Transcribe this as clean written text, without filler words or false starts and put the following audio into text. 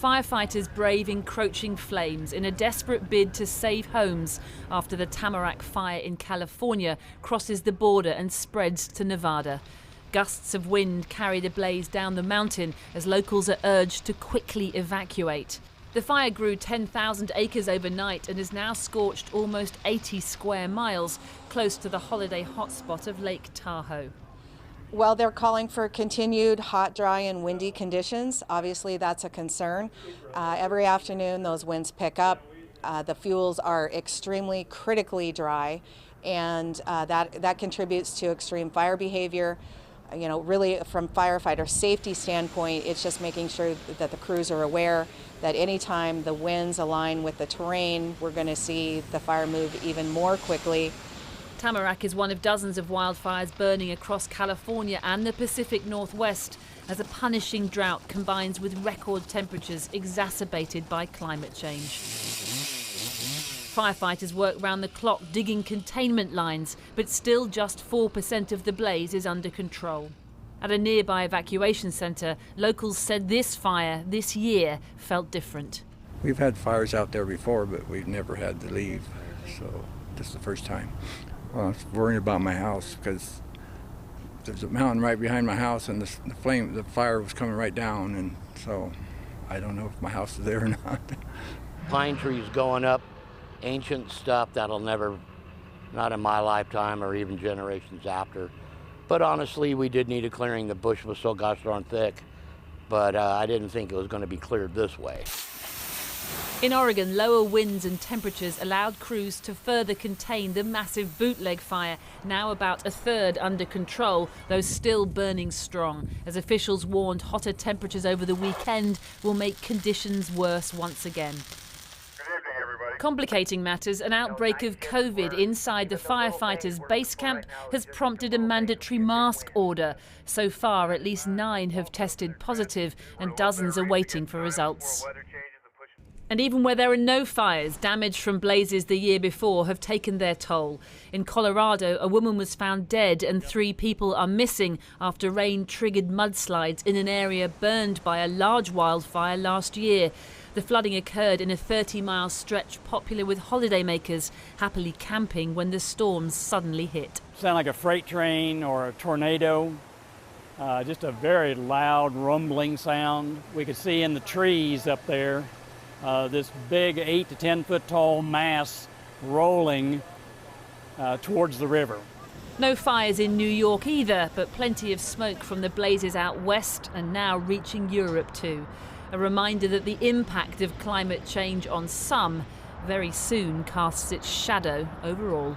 Firefighters brave encroaching flames in a desperate bid to save homes after the Tamarack fire in California crosses the border and spreads to Nevada. Gusts of wind carry the blaze down the mountain as locals are urged to quickly evacuate. The fire grew 10,000 acres overnight and has now scorched almost 80 square miles, close to the holiday hotspot of Lake Tahoe. Well, they're calling for continued hot, dry, and windy conditions. Obviously, that's a concern. Every afternoon, those winds pick up. The fuels are extremely critically dry, and that contributes to extreme fire behavior. You know, really, from firefighter safety standpoint, it's just making sure that the crews are aware that anytime the winds align with the terrain, we're going to see the fire move even more quickly. Tamarack is one of dozens of wildfires burning across California and the Pacific Northwest as a punishing drought combines with record temperatures exacerbated by climate change. Firefighters work round the clock digging containment lines, but still just 4% of the blaze is under control. At a nearby evacuation centre, locals said this fire this year felt different. We've had fires out there before, but we've never had to leave, so this is the first time. Well, I was worrying about my house because there's a mountain right behind my house, and the fire was coming right down, and so I don't know if my house is there or not. Pine trees going up, ancient stuff that'll never, not in my lifetime or even generations after. But honestly, we did need a clearing. The bush was so gosh darn thick, but I didn't think it was going to be cleared this way. In Oregon, lower winds and temperatures allowed crews to further contain the massive bootleg fire, now about a third under control, though still burning strong, as officials warned hotter temperatures over the weekend will make conditions worse once again. Complicating matters, an outbreak of COVID inside the firefighters' base camp has prompted a mandatory mask order. So far, at least 9 have tested positive and dozens are waiting for results. And even where there are no fires, damage from blazes the year before have taken their toll. In Colorado, a woman was found dead and 3 people are missing after rain triggered mudslides in an area burned by a large wildfire last year. The flooding occurred in a 30-mile stretch popular with holidaymakers, happily camping when the storms suddenly hit. Sound like a freight train or a tornado. Just a very loud rumbling sound. We could see in the trees up there this big 8 to 10 foot tall mass rolling towards the river. No fires in New York either, but plenty of smoke from the blazes out west and now reaching Europe too. A reminder that the impact of climate change on some very soon casts its shadow over all.